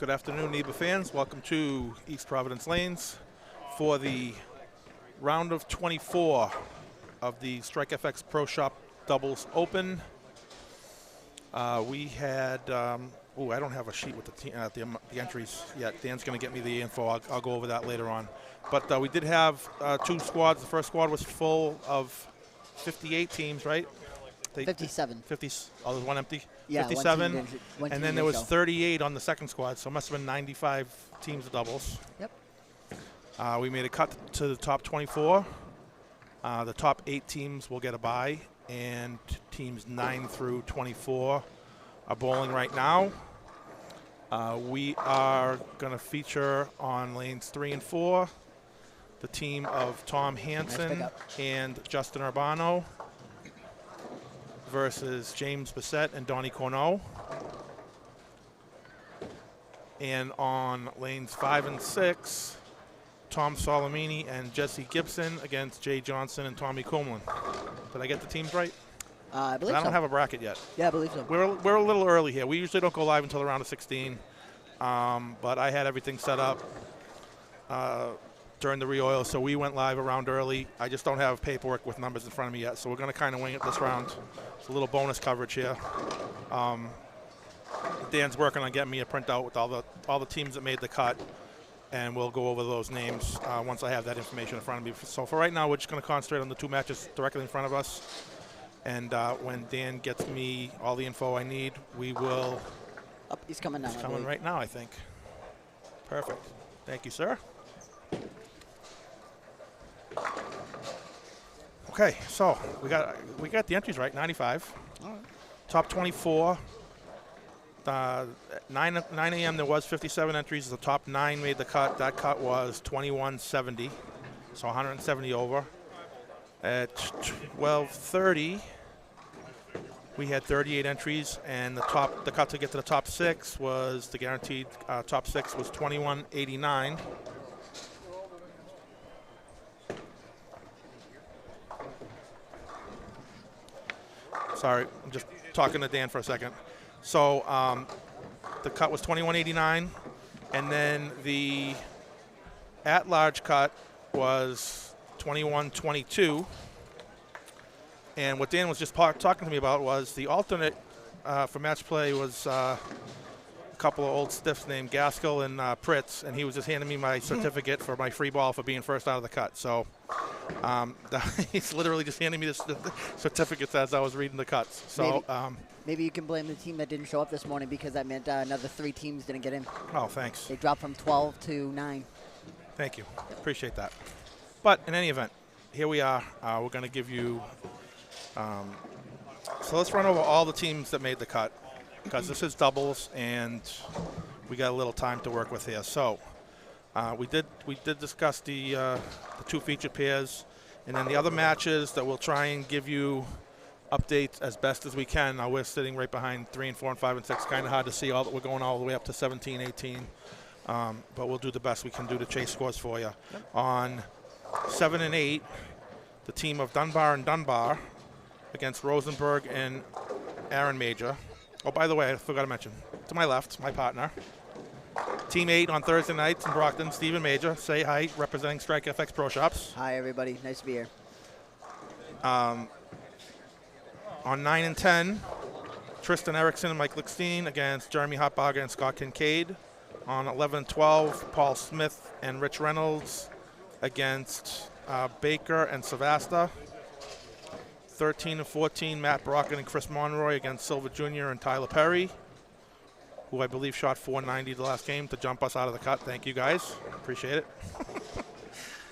Good afternoon, NEBA fans. Welcome to East Providence Lanes for the round of 24 of the StrikeFX Pro Shop Doubles Open. We had, I don't have a sheet with the entries yet. Dan's going to get me the info. I'll go over that later on. But we did have two squads. The first squad was full of 58 teams, right? 57. 50. Oh, there's one empty? Yeah, 57. One team And then there was 38 on the second squad, so it must have been 95 teams of doubles. Yep. We made a cut to the top 24. The top 8 teams will get a bye, and teams 9 through 24 are bowling right now. We are going to feature on lanes 3 and 4 the team of Tom Hansen and Justin Urbano versus James Bissett and Donnie Corneau. And on lanes 5 and 6, Tom Solomini and Jesse Gibson against Jay Johnson and Tommy Kumlin. Did I get the teams right? I believe so. I don't have a bracket yet. Yeah, I believe so. We're a little early here. We usually don't go live until the round of 16. But I had everything set up during the re-oil, so we went live a round early. I just don't have paperwork with numbers in front of me yet, so we're going to kind of wing it this round. It's a little bonus coverage here. Dan's working on getting me a printout with all the teams that made the cut, and we'll go over those names once I have that information in front of me. So for right now, we're just going to concentrate on the two matches directly in front of us. And when Dan gets me all the info I need, we will. Oh, he's coming now. He's coming right now, I think. Perfect. Thank you, sir. Okay, so we got the entries right. 95. All right. Top 24. 9 a.m. there was 57 entries. The top 9 made the cut. That cut was 2170, so 170 over. At 12:30, we had 38 entries, and the cut to get to the top 6 was the guaranteed top 6 was 2189. Sorry, I'm just talking to Dan for a second. So the cut was 2189, and then the at-large cut was 2122. And what Dan was just talking to me about was the alternate for match play was a couple of old stiffs named Gaskell and Pritz, and he was just handing me my certificate for my free ball for being first out of the cut. So he's literally just handing me the certificates as I was reading the cuts. So maybe you can blame the team that didn't show up this morning, because that meant another 3 teams didn't get in. Oh, thanks. They dropped from 12 to 9. Thank you. Appreciate that. But in any event, here we are. We're going to give you so let's run over all the teams that made the cut, because this is doubles and we got a little time to work with here. So we did discuss the 2 featured pairs, and then the other matches that we'll try and give you updates as best as we can. Now we're sitting right behind 3 and 4 and 5 and 6. Kind of hard to see all that we're going all the way up to 17, 18. But we'll do the best we can do to chase scores for you. Yep. On 7 and 8, the team of Dunbar and Dunbar against Rosenberg and Aaron Major. Oh, by the way, I forgot to mention, to my left, my partner. Team 8 on Thursday nights in Brockton, Stephen Major. Say hi, representing StrikeFX Pro Shops. Hi, everybody. Nice to be here. On 9 and 10, Tristan Erickson and Mike Lickstein against Jeremy Hotbarger and Scott Kincaid. On 11 and 12, Paul Smith and Rich Reynolds against Baker and Savasta. 13 and 14, Matt Brocken and Chris Monroy against Silver Jr. and Tyler Perry, who I believe shot 490 the last game to jump us out of the cut. Thank you, guys. Appreciate it.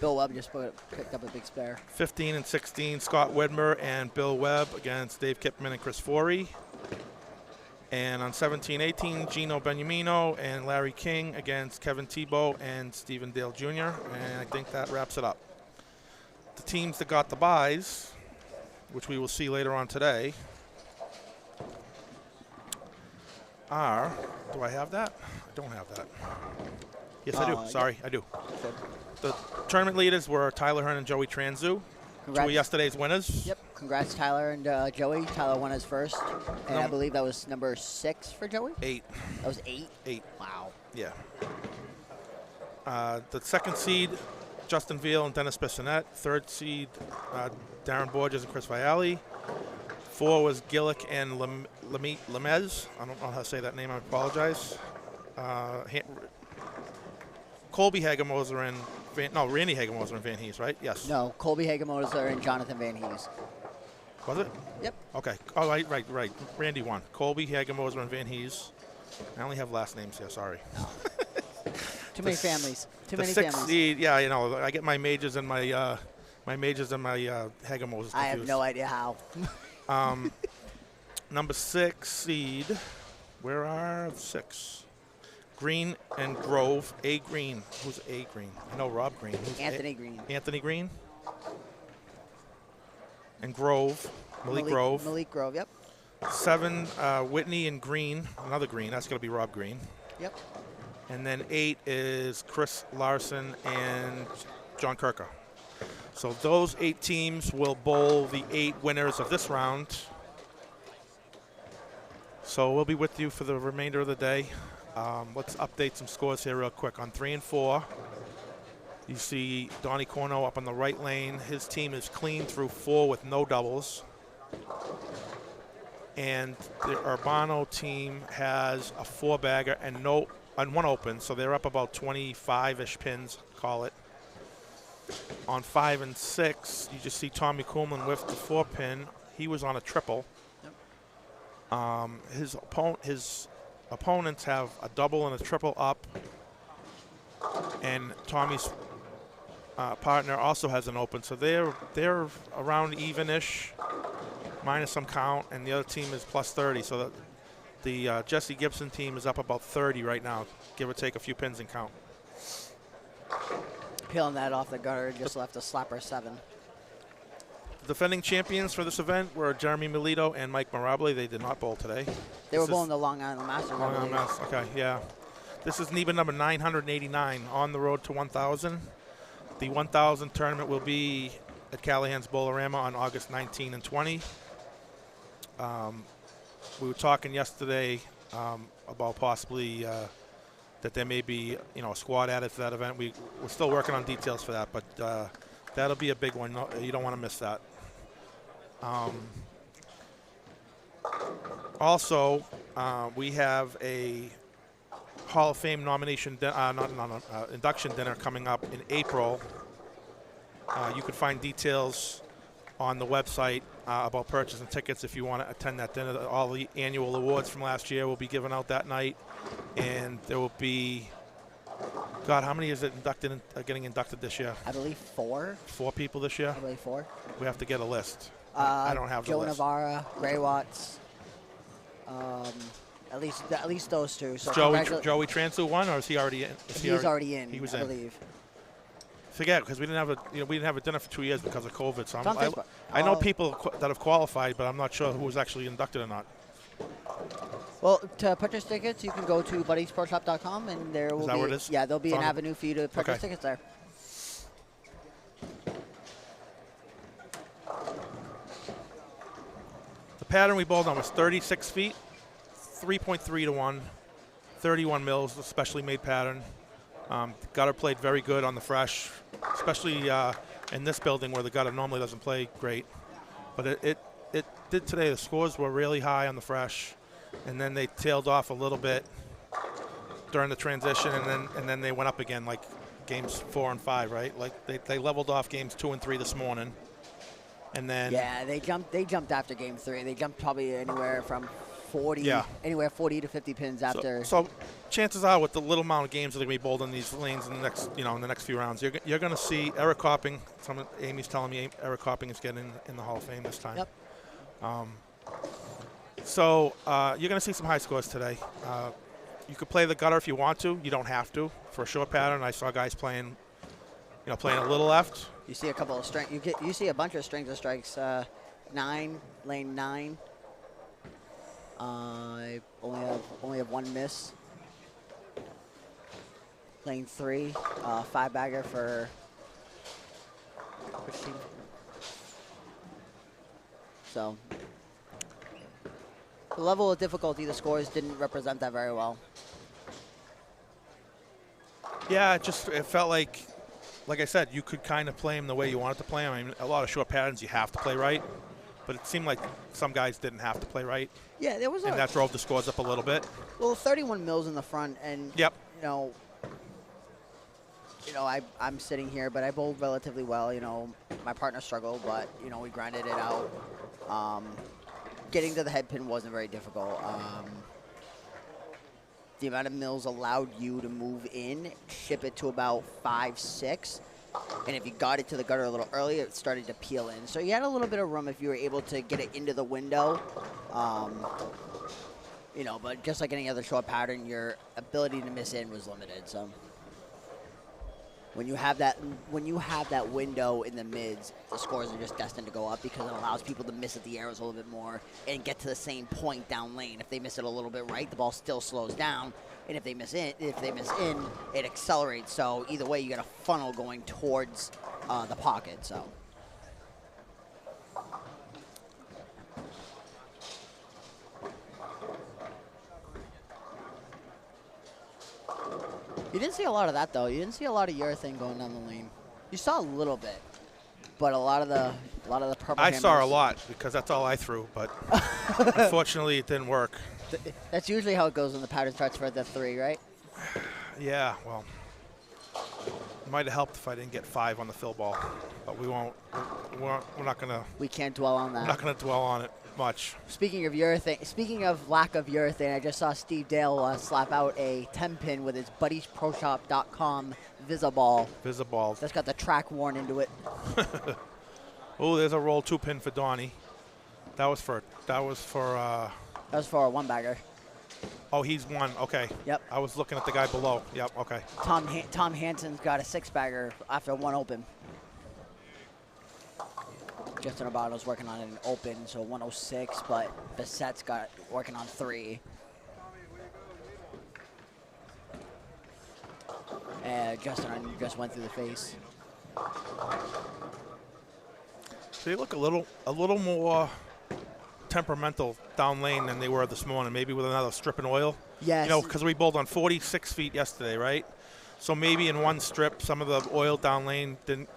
Bill Webb just picked up a big spare. 15 and 16, Scott Widmer and Bill Webb against Dave Kipman and Chris Forey. And on 17-18, Gino Beniamino and Larry King against Kevin Tebow and Stephen Dale Jr. And I think that wraps it up. The teams that got the buys, which we will see later on today, are, do I have that? I don't have that. Yes, I do. Sorry, I do. The tournament leaders were Tyler Hearn and Joey Tranzu. Congrats. 2 of yesterday's winners. Yep. Congrats, Tyler and Joey. Tyler won his first. And I believe that was number 6 for Joey? 8. That was 8? 8. Wow. Yeah. The second seed, Justin Veal and Dennis Bissonette. Third seed, Darren Borges and Chris Viali. 4 was Gillick and Lemez. I don't know how to say that name. I apologize. Colby Hagemoser and Randy Hagemoser and Van Hees, right? Yes. No, Colby Hagemoser and Jonathan Van Hees. Was it? Yep. Okay. Oh, right. Randy won. Colby Hagemoser and Van Hees. I only have last names here. Sorry. Too many families. Too many sixth families. seed, yeah, I get my majors and my Hagemosers confused. I have no idea how. Number 6 seed. Where are 6? Green and Grove. A Green. Who's A Green? I know Rob Green. Who's Anthony Green. Anthony Green. And Grove. Malik Grove. Malik Grove, yep. 7, Whitney and Green. Another Green. That's going to be Rob Green. Yep. And then 8 is Chris Larson and John Kirker. So those 8 teams will bowl the 8 winners of this round. So we'll be with you for the remainder of the day. Let's update some scores here real quick. On 3 and 4, you see Donnie Corno up on the right lane. His team is clean through 4 with no doubles. And the Urbano team has a 4-bagger and 1 open, so they're up about 25-ish pins, call it. On 5 and 6, you just see Tommy Kuhlman with the 4-pin. He was on a triple. Yep. His opponents have a double and a triple up, and Tommy's partner also has an open, so they're around even-ish, minus some count, and the other team is plus 30. So that the Jesse Gibson team is up about 30 right now, give or take a few pins and count. Peeling that off the gutter, just left a slapper 7. The defending champions for this event were Jeremy Melito and Mike Mirabile. They did not bowl today. They were bowling the Long Island Masters. Long Island Masters, okay, yeah. This is NEBA number 989, on the road to 1,000. The 1,000 tournament will be at Callahan's Bowlerama on August 19 and 20. We were talking yesterday about possibly that there may be, a squad added to that event. We're still working on details for that, but that'll be a big one. No, you don't want to miss that. Also, we have a Hall of Fame nomination, induction dinner coming up in April. You can find details on the website about purchasing tickets if you want to attend that dinner. All the annual awards from last year will be given out that night, and there will be, God, how many is it getting inducted this year? I believe 4. 4 people this year? I believe 4. We have to get a list. I don't have the list. Joe Navarra, Gray Watts, at least those 2. So Joey Transu won, or is he already in? He's already in. He was I in. believe. Forget, because we didn't have a dinner for 2 years because of COVID. So I know people that have qualified, but I'm not sure who was actually inducted or not. Well, to purchase tickets, you can go to buddiesproshop.com, and there will Is that where it is? Yeah, there'll be an avenue for you to purchase tickets there. The pattern we bowled on was 36 feet, 3.3 to 1, 31 mils, a specially made pattern. Gutter played very good on the fresh, especially in this building where the gutter normally doesn't play great. But it did today. The scores were really high on the fresh, and then they tailed off a little bit during the transition, and then they went up again, like games 4 and 5, right? Like they leveled off games 2 and 3 this morning, and then they jumped after game 3. They jumped probably anywhere from 40 to 50 pins after. So chances are, with the little amount of games that are going to be bowled in these lanes in the next few rounds, you're going to see Eric Copping. Amy's telling me Eric Copping is getting in the Hall of Fame this time. Yep. So you're going to see some high scores today. You could play the gutter if you want to. You don't have to. For a short pattern, I saw guys playing a little left. You see a couple of strength. You see a bunch of strings of strikes. 9, lane 9. I only have 1 miss. Lane 3, 5-bagger for which team? So the level of difficulty, the scores didn't represent that very well. Yeah, it felt like I said, you could kind of play him the way you wanted to play him. I mean, a lot of short patterns you have to play right, but it seemed like some guys didn't have to play right. Yeah, there was and that drove the scores up a little bit. Well, 31 mils in the front, and yep. I'm sitting here, but I bowled relatively well. My partner struggled, but we grinded it out. Getting to the head pin wasn't very difficult. The amount of mils allowed you to move in, ship it to about 5, 6. And if you got it to the gutter a little earlier, it started to peel in. So you had a little bit of room if you were able to get it into the window. But just like any other short pattern, your ability to miss in was limited. So when you have that window in the mids, the scores are just destined to go up because it allows people to miss at the arrows a little bit more and get to the same point down lane. If they miss it a little bit right, the ball still slows down, and if they miss in, it accelerates. So either way, you got a funnel going towards the pocket. So. You didn't see a lot of that, though. You didn't see a lot of urethane going down the lane. You saw a little bit, but a lot of the purple. I saw a lot because that's all I threw, but unfortunately it didn't work. That's usually how it goes when the pattern starts for the 3, right? Yeah, well, it might have helped if I didn't get 5 on the fill ball, but we won't. We're not gonna. We can't dwell on that. We're not gonna dwell on it much. Speaking of lack of urethane, I just saw Steve Dale slap out a 10-pin with his buddiesproshop.com Visiball. Visiball. That's got the track worn into it. Oh, there's a roll 2-pin for Donnie. That was for a 1-bagger. Oh, he's one. Okay. Yep. I was looking at the guy below. Yep. Okay. Tom Hansen's got a 6-bagger after 1 open. Justin Abato's working on an open, so 106, but Bissette's working on 3. Justin just went through the face. They look a little more temperamental down lane than they were this morning, maybe with another strip and oil. Yes. Because we bowled on 46 feet yesterday, right? So maybe in one strip, some of the oil down lane didn't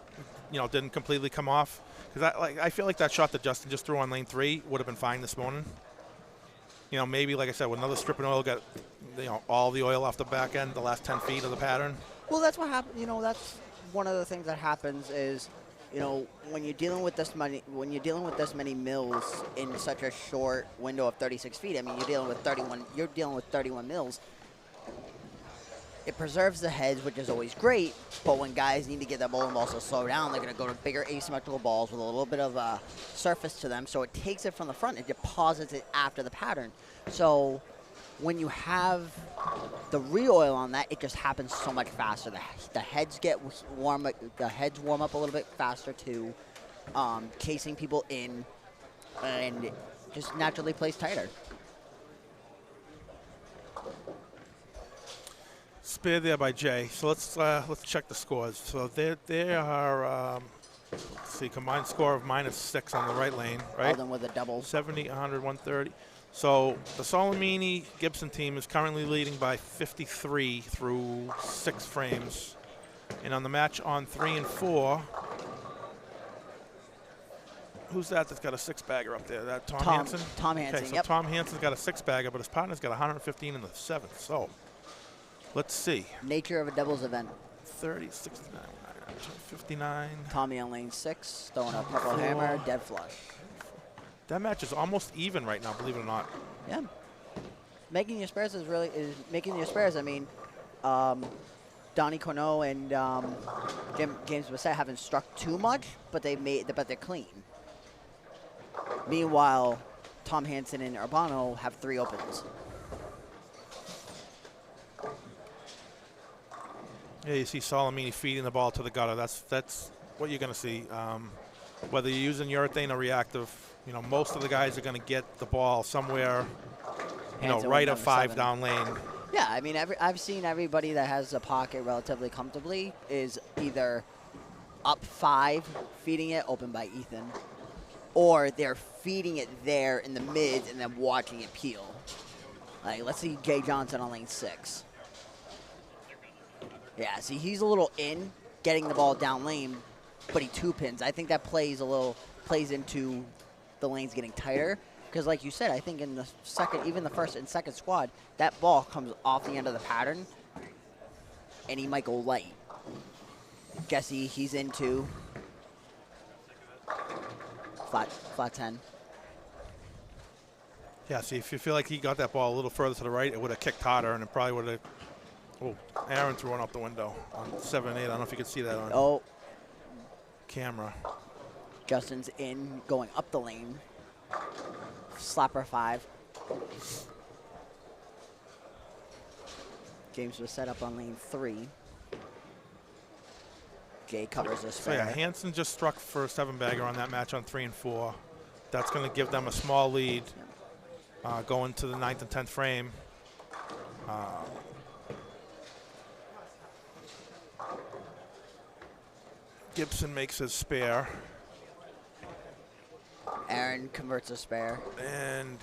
completely come off. Because I feel like that shot that Justin just threw on lane 3 would have been fine this morning. Maybe, like I said, with another strip and oil, got all the oil off the back end, the last 10 feet of the pattern. Well, that's what happened. That's one of the things that happens is, when you're dealing with this many mils in such a short window of 36 feet. I mean, you're dealing with 31 mils. It preserves the heads, which is always great, but when guys need to get their bowling balls to slow down, they're going to go to bigger asymmetrical balls with a little bit of a surface to them, so it takes it from the front and deposits it after the pattern. So when you have the re-oil on that, it just happens so much faster. The heads get warm. The heads warm up a little bit faster too, casing people in, and it just naturally plays tighter. Spare there by Jay. So let's check the scores. So there are let's see, combined score of -6 on the right lane, right? All them with a double. 70, 100, 130. So the Solomini Gibson team is currently leading by 53 through 6 frames, and on the match on 3 and 4. Who's that's got a 6-bagger up there? That Tom Hansen? Tom Hansen, okay, so yep. Tom Hansen's got a 6-bagger, but his partner's got 115 in the 7th. So let's see. Nature of a doubles event. 30, 69, 59. Tommy on lane 6, throwing a purple hammer, dead flush. That match is almost even right now, believe it or not. Yeah. Making your spares is making your spares. I mean, Donnie Corneau and James Bissett haven't struck too much, but they're clean. Meanwhile, Tom Hansen and Urbano have 3 opens. Yeah, you see Solomini feeding the ball to the gutter. That's what you're going to see. Whether you're using urethane or reactive, most of the guys are going to get the ball somewhere, right at 5 down lane. Yeah, I mean, I've seen everybody that has a pocket relatively comfortably is either up 5, feeding it, open by Ethan, or they're feeding it there in the mids and then watching it peel. Like, let's see Jay Johnson on lane 6. Yeah, see, he's a little in, getting the ball down lane, but he two pins. I think that plays into the lanes getting tighter. Because like you said, I think in the second, even the first and second squad, that ball comes off the end of the pattern, and he might go light. Guess he's into flat 10. Yeah, see, if you feel like he got that ball a little further to the right, it would have kicked harder, and it probably would have. Oh, Aaron threw one out the window on 7-8. I don't know if you could see that on camera. Justin's in, going up the lane. Slapper 5. James was set up on lane 3. Jay covers this. So yeah, Hansen just struck for a 7-bagger on that match on 3 and 4. That's going to give them a small lead going to the 9th and 10th frame. Gibson makes his spare. Aaron converts a spare. And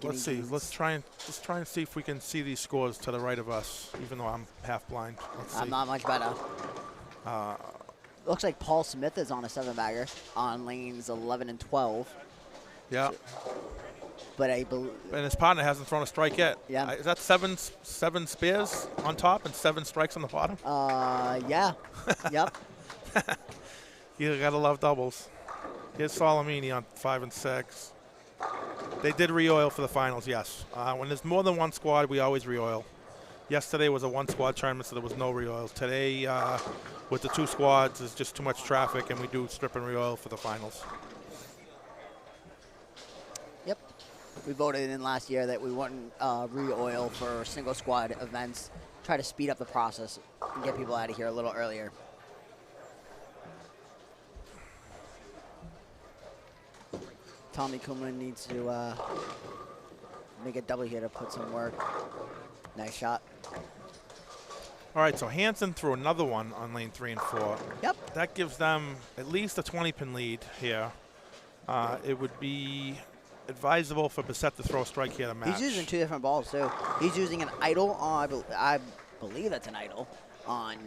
let's see. Let's try and see if we can see these scores to the right of us, even though I'm half blind. Let's see. I'm not much better. Looks like Paul Smith is on a 7-bagger on lanes 11 and 12. Yeah. So, but I believe. And his partner hasn't thrown a strike yet. Yeah. Is that seven spares on top and 7 strikes on the bottom? Yeah. Yep. You gotta love doubles. Here's Solomini on 5 and 6. They did re-oil for the finals, yes. When there's more than one squad, we always re-oil. Yesterday was a 1-squad tournament, so there was no re-oils. Today, with the 2 squads, there's just too much traffic, and we do strip and re-oil for the finals. Yep. We voted in last year that we wouldn't re-oil for single squad events. Try to speed up the process and get people out of here a little earlier. Tommy Kumlin needs to make a double here to put some work. Nice shot. All right, so Hansen threw another one on lane 3 and 4. Yep. That gives them at least a 20-pin lead here. It would be advisable for Bissett to throw a strike here to match. He's using 2 different balls, too. He's using an idle on, I believe that's an idle, on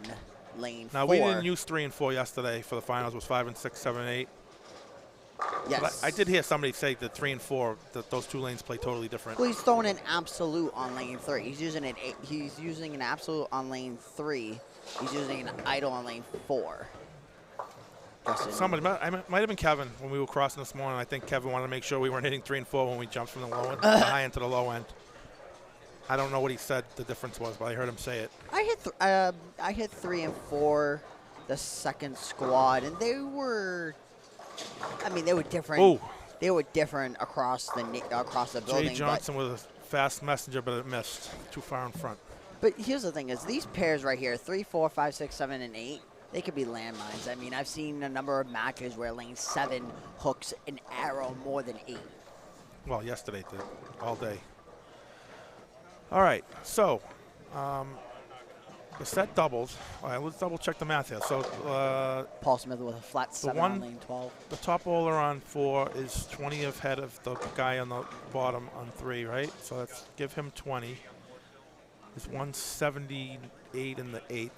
lane 4. Now, we didn't use 3 and 4 yesterday for the finals. It was 5 and 6, 7 and 8. Yes. But I did hear somebody say that 3 and 4, that those 2 lanes play totally different. Well, he's throwing an absolute on lane 3. He's using an he's using an absolute on lane 3. He's using an idle on lane 4. Somebody, might have been Kevin when we were crossing this morning. I think Kevin wanted to make sure we weren't hitting 3 and 4 when we jumped from the low end, the high end to the low end. I don't know what he said the difference was, but I heard him say it. I hit 3 and 4, the second squad, and they were. I mean, they were different. Ooh. They were different across the building. Jay Johnson with a fast messenger, but it missed. Too far in front. But here's the thing: is these pairs right here, 3, 4, 5, 6, 7, and 8, they could be landmines. I mean, I've seen a number of matches where lane 7 hooks an arrow more than 8. Well, yesterday did, all day. All right, so the set doubles. All right, let's double check the math here. So Paul Smith with a flat 7 on lane 12. The top bowler on 4 is 20 ahead of the guy on the bottom on 3, right? So let's give him 20. It's 178 in the 8th.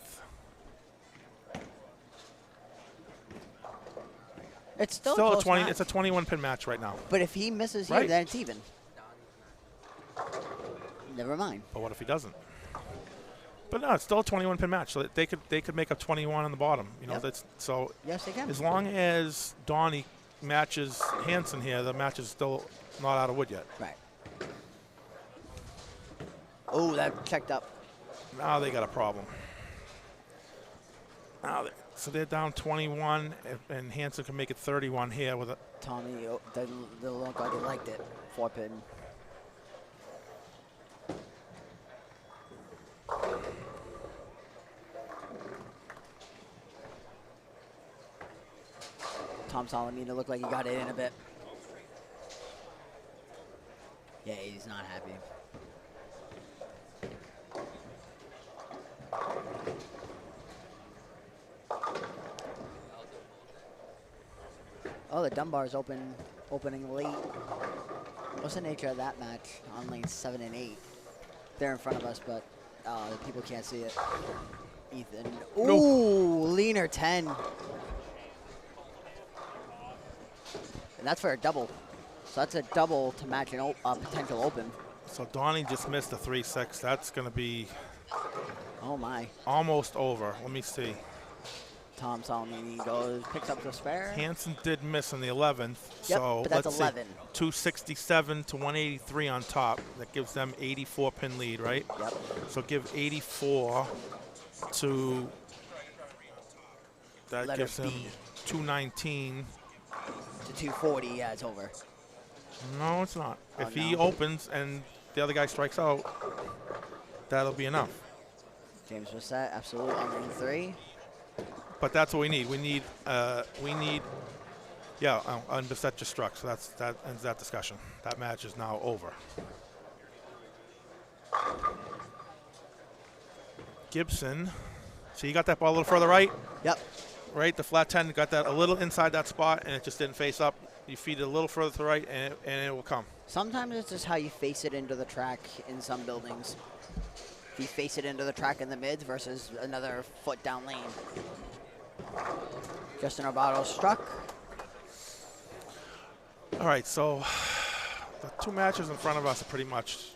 It's still a 20. match. It's a 21-pin match right now. But if he misses here, then it's even. Never mind. But what if he doesn't? But no, it's still a 21-pin match, so they could make up 21 on the bottom. You know, Yep. that's so. Yes, they can. As long as Donnie matches Hansen here, the match is still not out of wood yet. Right. Oh, that checked up. Now they got a problem. So they're down 21, and Hansen can make it 31 here with a. Tommy, they look like they liked it. 4-pin. Tom Solomina looked like he got it in a bit. Yeah, he's not happy. Oh, the Dunbar's opening late. What's the nature of that match on lanes 7 and 8? They're in front of us, but the people can't see it. Ethan. No. Ooh, leaner 10. And that's for a double. So that's a double to match an potential open. So Donnie just missed a 3-6. That's going to be Oh, my. almost over. Let me see. Tom Salamini goes, picks up the spare. Hansen did miss on the 11th. Yep, so but that's let's 11. see. 267 to 183 on top. That gives them 84 pin lead, right? Yep. So give 84 to, that Letter gives him B. 219. To 240, yeah, it's over. No, it's not. Oh, If he no. opens and the other guy strikes out, that'll be enough. James was set, absolute, under 3. But that's what we need. We need, yeah, and Bissett just struck, so that ends that discussion. That match is now over. Gibson, so you got that ball a little further right? Yep. Right, the flat 10 got that a little inside that spot, and it just didn't face up. You feed it a little further to the right, and it will come. Sometimes it's just how you face it into the track in some buildings. If you face it into the track in the mids versus another foot down lane. Justin Arbato struck. All right, so the two matches in front of us are pretty much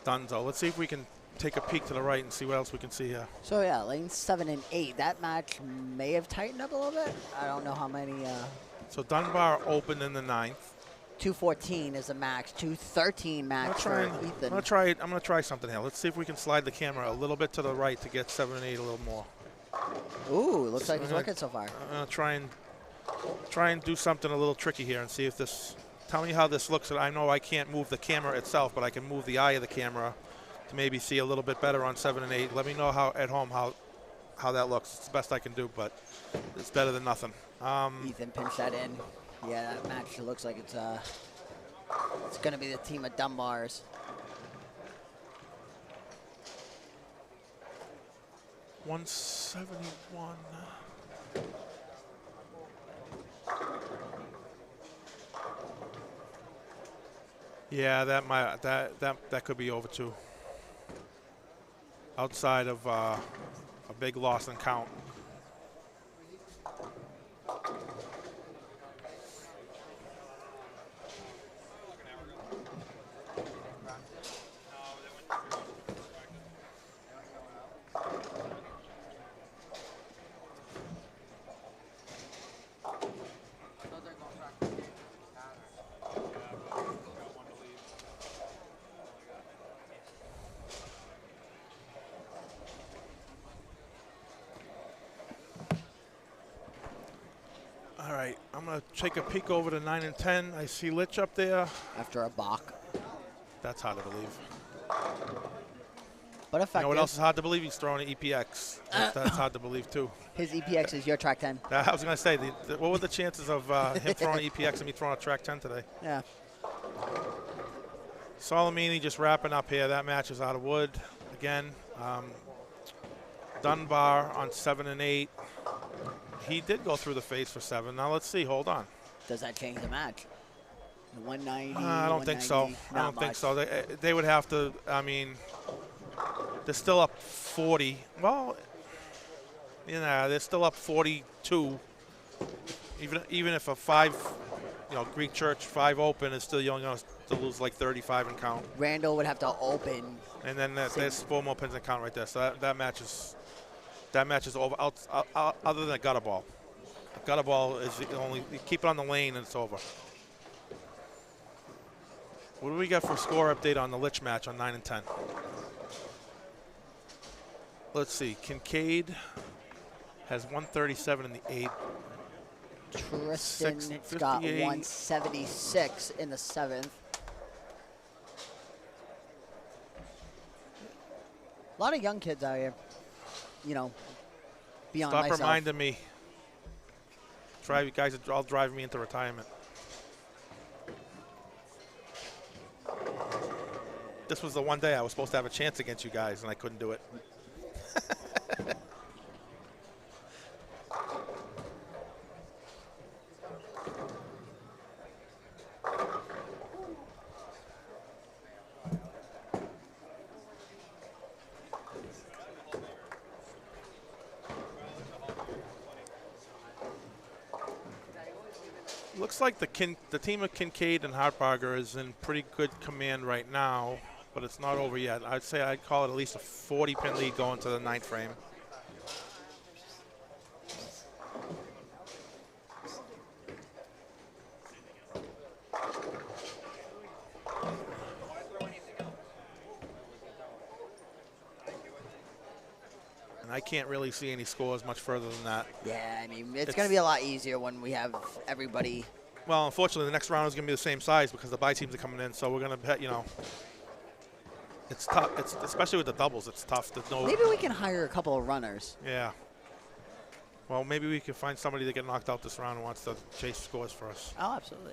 done. So let's see if we can take a peek to the right and see what else we can see here. So yeah, lanes 7 and 8. That match may have tightened up a little bit. I don't know how many. So Dunbar opened in the 9th. 214 is the max. 213 max for Ethan. I'm gonna try something here. Let's see if we can slide the camera a little bit to the right to get 7 and 8 a little more. Ooh, looks like it's working so far. I'm gonna try and do something a little tricky here and see if this. Tell me how this looks. I know I can't move the camera itself, but I can move the eye of the camera to maybe see a little bit better on 7 and 8. Let me know how at home how that looks. It's the best I can do, but it's better than nothing. Ethan pinched that in. Yeah, that match looks like it's going to be the team of Dunbars. $171. Yeah, that could be over too. Outside of a big loss and count. All right, I'm going to take a peek over to 9 and 10. I see Litch up there. After a balk. That's hard to believe. But effective. You know what else is hard to believe? He's throwing an EPX. That's hard to believe, too. His EPX is your track 10. I was going to say, what were the chances of him throwing an EPX and me throwing a track 10 today? Yeah. Salamini just wrapping up here. That match is out of wood again. Dunbar on 7 and 8. He did go through the face for 7. Now let's see. Hold on. Does that change the match? The 190. I don't think so. I don't think much. so. They would have to. I mean, they're still up 40. Well, they're still up 42. Even if a 5, Greek Church 5 open is still only going to lose like 35 in count. Randall would have to open. And then there's 4 more pins in count right there. So that match is over. Other than a gutter ball. A gutter ball is only you keep it on the lane and it's over. What do we got for a score update on the Litch match on 9 and 10? Let's see. Kincaid has 137 in the 8th. Tristan has got 176 in the 7th. A lot of young kids out here. Beyond Stop myself. reminding me. You guys are all driving me into retirement. This was the one day I was supposed to have a chance against you guys, and I couldn't do it. Looks like the team of Kincaid and Hartbarger is in pretty good command right now, but it's not over yet. I'd call it at least a 40-pin lead going to the 9th frame. And I can't really see any scores much further than that. Yeah, I mean, it's going to be a lot easier when we have everybody. Well, unfortunately, the next round is going to be the same size because the bye teams are coming in, so we're going to bet, you know, it's tough. It's especially with the doubles, it's tough. There's no. Maybe we can hire a couple of runners. Yeah. Well, maybe we can find somebody that get knocked out this round and wants to chase scores for us. Oh, absolutely.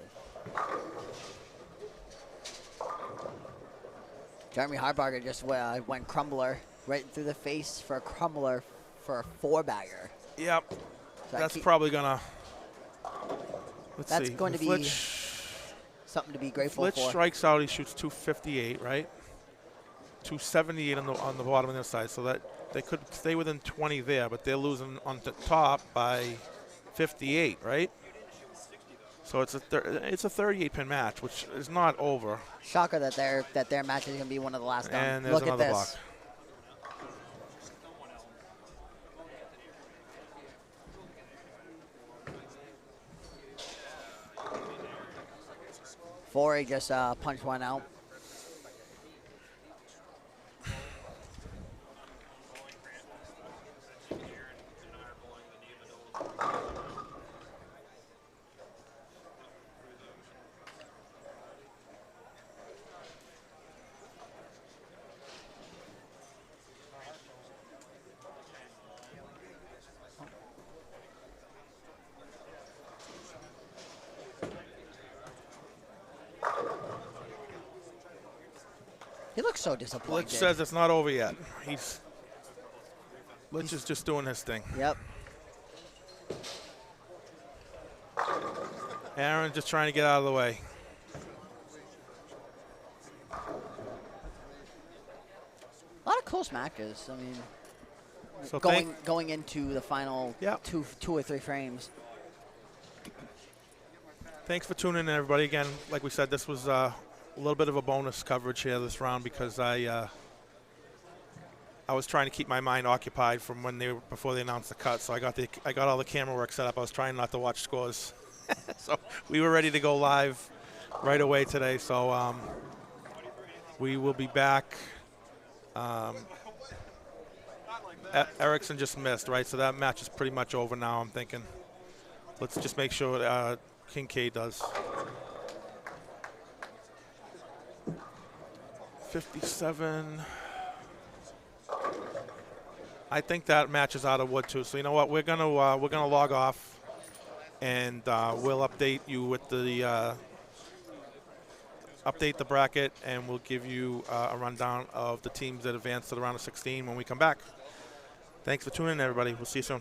Jeremy Hartbarger just went crumbler right through the face for a crumbler for a 4-bagger. Yep. So That's probably going to. That's going to be something to be grateful for. Flitch strikes out. He shoots 258, right? 278 on the bottom of their side, so that they could stay within 20 there, but they're losing on the top by 58, right? So it's a 38-pin match, which is not over. Shocker that their match is going to be one of the last done. And there's Look another at this. block. Forey just punched one out. He looks so disappointed. Litch says it's not over yet. Litch is just doing his thing. Yep. Aaron just trying to get out of the way. A lot of close matches. I mean, So going into the final two or three frames. Thanks for tuning in, everybody. Again, like we said, this was a little bit of a bonus coverage here this round because I was trying to keep my mind occupied from before they announced the cut. So I got all the camera work set up. I was trying not to watch scores. So we were ready to go live right away today. So we will be back. Erickson just missed, right? So that match is pretty much over now, I'm thinking. Let's just make sure Kincaid does. 57. I think that match is out of wood too. So you know what? We're gonna log off, and we'll update you with the update the bracket, and we'll give you a rundown of the teams that advanced to the round of 16 when we come back. Thanks for tuning in, everybody. We'll see you soon.